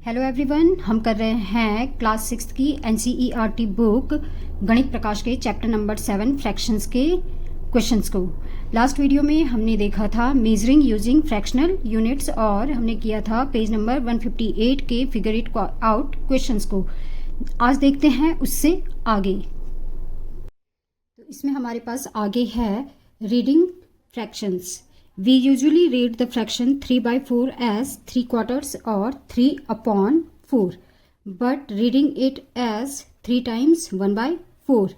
Hello everyone, हम कर रहे हैं क्लास 6 की एनसीईआरटी बुक गणित प्रकाश के चैप्टर नंबर 7 फ्रैक्शंस के क्वेश्चंस को। लास्ट वीडियो में हमने देखा था मेजरिंग यूजिंग फ्रैक्शनल यूनिट्स और हमने किया था पेज नंबर 158 के फिगर इट आउट क्वेश्चंस को। आज देखते हैं उससे आगे। तो इसमें हमारे पास आगे है reading fractions. We usually read the fraction 3/4 as 3/4 or 3/4, but reading it as 3 times 1/4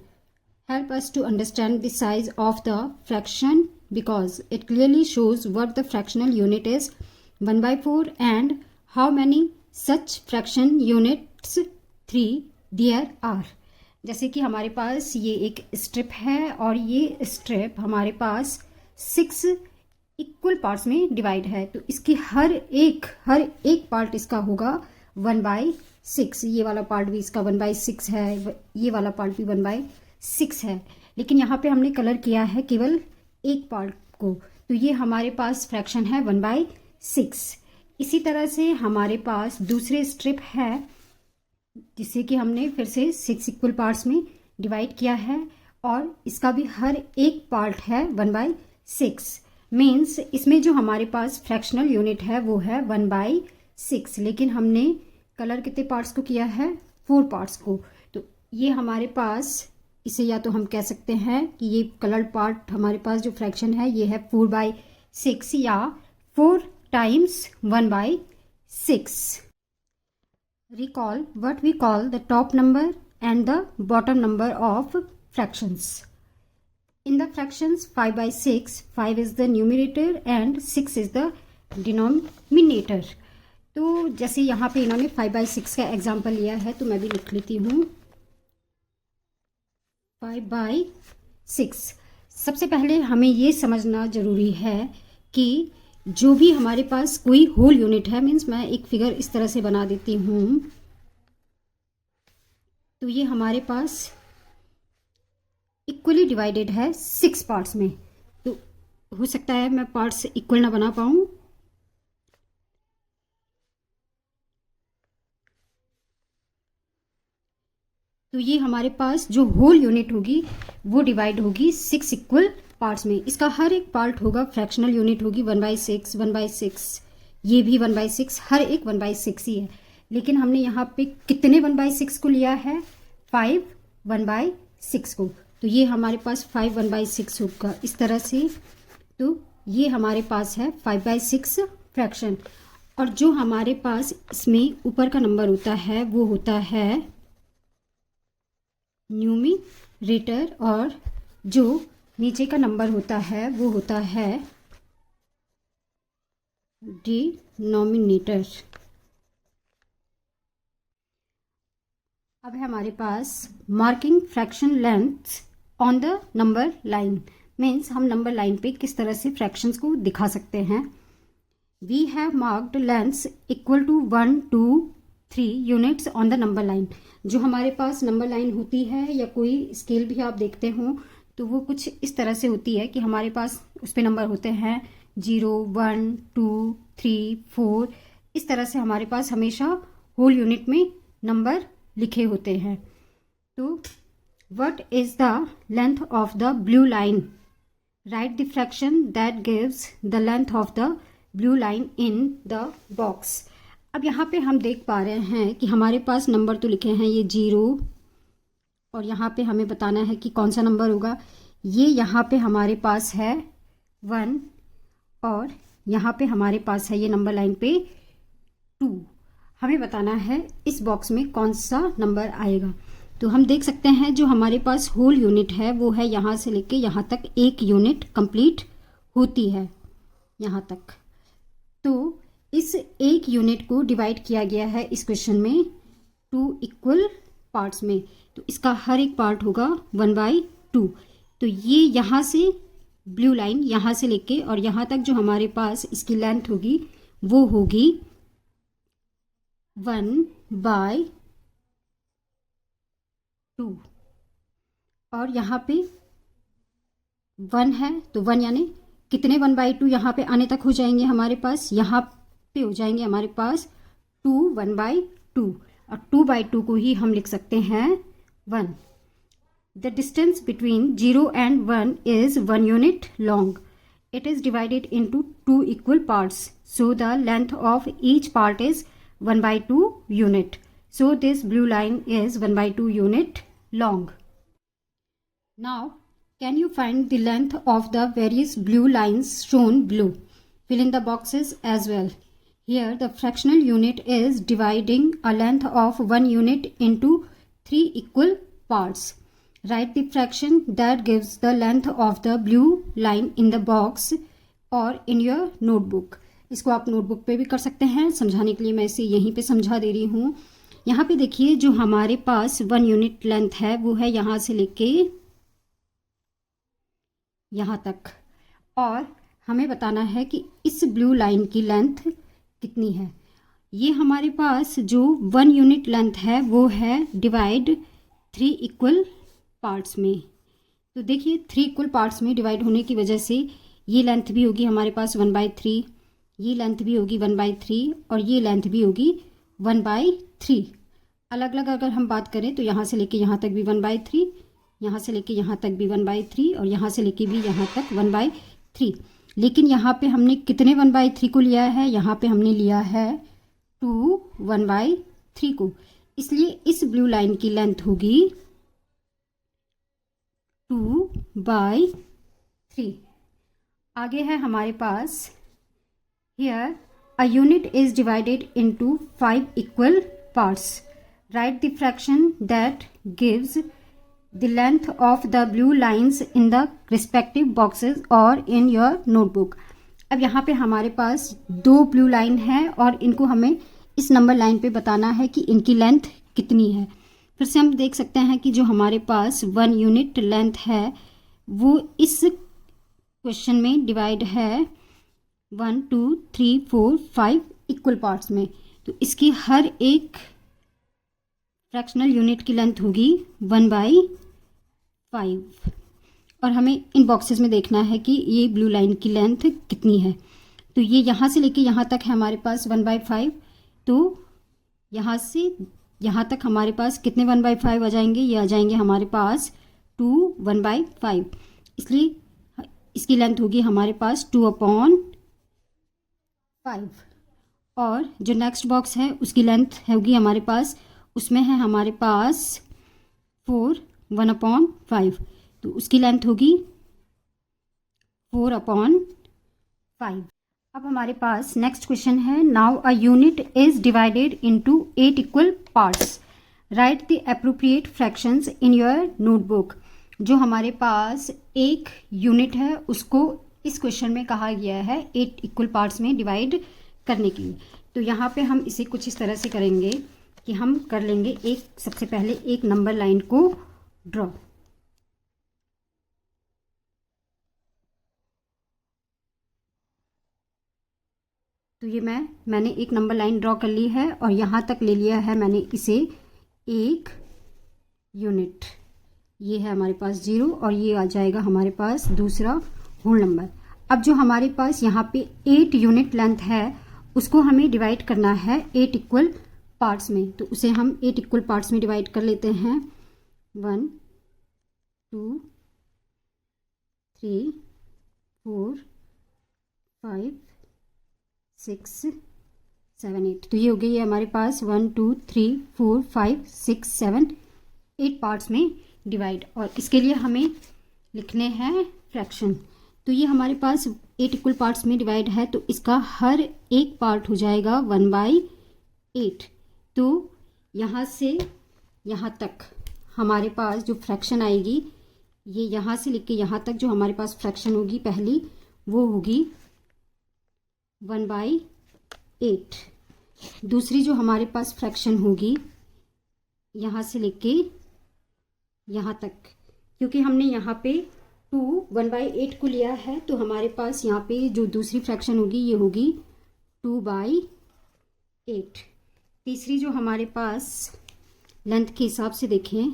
help us to understand the size of the fraction because it clearly shows what the fractional unit is 1/4 and how many such fraction units 3 there are। जैसे कि हमारे पास ये एक strip है और ये strip हमारे पास 6 equal parts में डिवाइड है, तो इसकी हर एक पार्ट इसका होगा 1/6। ये वाला पार्ट भी इसका 1/6 है, ये वाला पार्ट भी 1/6 है, लेकिन यहाँ पे हमने कलर किया है केवल एक पार्ट को, तो ये हमारे पास फ्रैक्शन है 1/6। इसी तरह से हमारे पास दूसरे स्ट्रिप है जिसे कि हमने फिर से 6 इक्वल पार्ट्स में डिवाइड किया है और इसका भी हर एक पार्ट है 1/6। मीन्स इसमें जो हमारे पास फ्रैक्शनल यूनिट है वो है 1/6, लेकिन हमने कलर कितने पार्ट्स को किया है, 4 पार्ट्स को। तो ये हमारे पास इसे या तो हम कह सकते हैं कि ये कलर पार्ट हमारे पास जो फ्रैक्शन है ये है 4/6 या 4 times 1/6। Recall what we call the top number and the bottom number of fractions. In the fractions 5/6, 5 is the numerator and 6 is the denominator। तो जैसे यहाँ पे इन्होंने 5/6 का एग्जाम्पल लिया है तो मैं भी लिख लेती हूँ 5/6। सबसे पहले हमें ये समझना ज़रूरी है कि जो भी हमारे पास कोई होल यूनिट है, मीन्स मैं एक फिगर इस तरह से बना देती हूँ, तो ये हमारे पास इक्वली डिवाइडेड है 6 पार्ट्स में। तो हो सकता है मैं पार्ट्स इक्वल ना बना पाऊँ, तो ये हमारे पास जो होल यूनिट होगी वो डिवाइड होगी 6 इक्वल पार्ट्स में। इसका हर एक पार्ट होगा फ्रैक्शनल यूनिट होगी 1/6 1/6, ये भी 1/6, हर एक 1/6 ही है, लेकिन हमने यहाँ पे कितने 1/6 को लिया है, 5 1/6 को, तो ये हमारे पास 5 1/6 होगा इस तरह से। तो ये हमारे पास है 5/6 फ्रैक्शन। और जो हमारे पास इसमें ऊपर का नंबर होता है वो होता है न्यूमरेटर और जो नीचे का नंबर होता है वो होता है डिनोमिनेटर। अब है हमारे पास marking fraction length on the number line. Means हम नंबर लाइन पे किस तरह से फ्रैक्शंस को दिखा सकते हैं। We have marked lengths equal to 1 2 3 units on the number line. जो हमारे पास नंबर लाइन होती है या कोई स्केल भी आप देखते हो तो वो कुछ इस तरह से होती है कि हमारे पास उस पर नंबर होते हैं 0 1 2 3 4, इस तरह से हमारे पास हमेशा होल यूनिट में नंबर लिखे होते हैं। तो what is the length of the blue line? Write the fraction that gives the length of the blue line in the box। अब यहाँ पे हम देख पा रहे हैं कि हमारे पास नंबर तो लिखे हैं ये 0 और यहाँ पे हमें बताना है कि कौन सा नंबर होगा। ये यहाँ पे हमारे पास है 1 और यहाँ पे हमारे पास है ये नंबर लाइन पे 2। हमें बताना है इस बॉक्स में कौन सा नंबर आएगा। तो हम देख सकते हैं जो हमारे पास होल यूनिट है वो है यहाँ से लेके यहाँ तक एक यूनिट कंप्लीट होती है यहाँ तक। तो इस एक यूनिट को डिवाइड किया गया है इस क्वेश्चन में 2 इक्वल पार्ट्स में, तो इसका हर एक पार्ट होगा 1/2। तो ये यहाँ से ब्लू लाइन यहाँ से लेके और यहाँ तक जो हमारे पास इसकी लेंथ होगी वो होगी 1/2 और यहाँ पे 1 है तो 1 यानी कितने 1/2 यहाँ पे आने तक हो जाएंगे हमारे पास, यहाँ पे हो जाएंगे हमारे पास 2 1/2 और 2/2 को ही हम लिख सकते हैं 1. The distance between 0 and 1 is 1 unit long. It is divided into 2 equal parts. So the length of each part is 1/2 unit. So this blue line is 1/2 unit long. Now can you find the length of the various blue lines shown below? Fill in the boxes as well. Here the fractional unit is dividing a length of 1 unit into 3 equal parts. Write the fraction that gives the length of the blue line in the box or in your notebook. इसको आप notebook पे भी कर सकते हैं, समझाने के लिए मैं इसे यहीं पे समझा दे रही हूँ. यहाँ पे देखिए जो हमारे पास 1 यूनिट लेंथ है वो है यहाँ से लेके यहाँ तक, और हमें बताना है कि इस ब्लू लाइन की लेंथ कितनी है. ये हमारे पास जो 1 यूनिट लेंथ है वो है डिवाइड 3 इक्वल पार्ट्स में. तो देखिए 3 इक्वल पार्ट्स में डिवाइड होने की वजह से ये लेंथ भी होगी हमारे पास 1/3, ये लेंथ भी होगी 1/3 और ये लेंथ भी होगी 1/3. अलग अलग अगर हम बात करें तो यहाँ से लेके यहाँ तक भी 1/3, यहाँ से लेके यहाँ तक भी 1/3 और यहाँ से लेके भी यहाँ तक 1/3. लेकिन यहाँ पे हमने कितने 1/3 को लिया है? यहाँ पे हमने लिया है 2 1/3 को. इसलिए इस ब्लू लाइन की लेंथ होगी 2/3. आगे है हमारे पास here a unit is divided into 5 equal parts. Write the fraction that gives the length of the blue lines in the respective boxes or in your notebook. अब यहाँ पे हमारे पास 2 ब्लू लाइन है और इनको हमें इस नंबर लाइन पे बताना है कि इनकी लेंथ कितनी है. फिर से हम देख सकते हैं कि जो हमारे पास 1 यूनिट लेंथ है वो इस क्वेश्चन में डिवाइड है 1 2 3 4 5 इक्वल पार्ट्स में. तो इसकी हर एक फ्रैक्शनल यूनिट की लेंथ होगी 1/5 और हमें इन बॉक्सेस में देखना है कि ये ब्लू लाइन की लेंथ कितनी है. तो ये यहाँ से लेके यहाँ तक है हमारे पास 1/5. तो यहाँ से यहाँ तक हमारे पास कितने 1/5 आ जाएंगे? ये आ जाएंगे हमारे पास 2 1/5. इसलिए इसकी लेंथ होगी हमारे पास 2/5. और जो नेक्स्ट बॉक्स है उसकी लेंथ होगी हमारे पास, उसमें है हमारे पास 4 1/5. तो उसकी लेंथ होगी 4/5. अब हमारे पास नेक्स्ट क्वेश्चन है. Now a unit is divided into 8 equal parts. Right the appropriate fractions in your notebook. जो हमारे पास एक यूनिट है उसको इस क्वेश्चन में कहा गया है 8 इक्वल पार्ट्स में डिवाइड करने के लिए. तो यहाँ पे हम इसे कुछ इस तरह से करेंगे कि हम कर लेंगे सबसे पहले एक नंबर लाइन को ड्रॉ. तो ये मैंने एक नंबर लाइन ड्रॉ कर ली है और यहाँ तक ले लिया है मैंने इसे 1 यूनिट. ये है हमारे पास 0 और ये आ जाएगा हमारे पास दूसरा होल नंबर. अब जो हमारे पास यहाँ पे 8 यूनिट लेंथ है उसको हमें डिवाइड करना है 8 इक्वल पार्ट्स में. तो उसे हम 8 इक्वल पार्ट्स में डिवाइड कर लेते हैं. 1 2 3 4 5 6 7 8. तो ये हो गई है हमारे पास 1 2 3 4 5 6 7 8 पार्ट्स में डिवाइड. और इसके लिए हमें लिखने हैं फ्रैक्शन. तो ये हमारे पास 8 इक्वल पार्ट्स में डिवाइड है तो इसका हर एक पार्ट हो जाएगा 1/8. तो यहाँ से यहाँ तक हमारे पास जो फ्रैक्शन आएगी ये यहाँ से लेके यहाँ तक जो हमारे पास फ्रैक्शन होगी पहली वो होगी 1/8. दूसरी जो हमारे पास फ्रैक्शन होगी यहाँ से लेके यहाँ तक, क्योंकि हमने यहाँ पे 2 1/8 को लिया है तो हमारे पास यहाँ पे जो दूसरी फ्रैक्शन होगी ये होगी 2/8. तीसरी जो हमारे पास लेंथ के हिसाब से देखें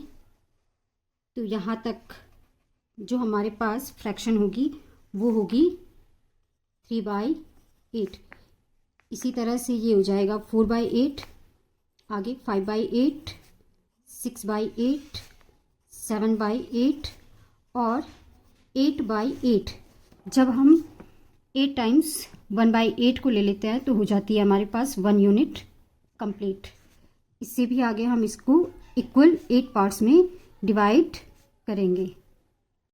तो यहाँ तक जो हमारे पास फ्रैक्शन होगी वो होगी 3/8. इसी तरह से ये हो जाएगा 4/8, आगे 5/8, 6/8, 7/8 और 8/8। जब हम 8 टाइम्स 1/8 को ले लेते हैं तो हो जाती है हमारे पास 1 यूनिट कंप्लीट। इससे भी आगे हम इसको इक्वल 8 पार्ट्स में डिवाइड करेंगे।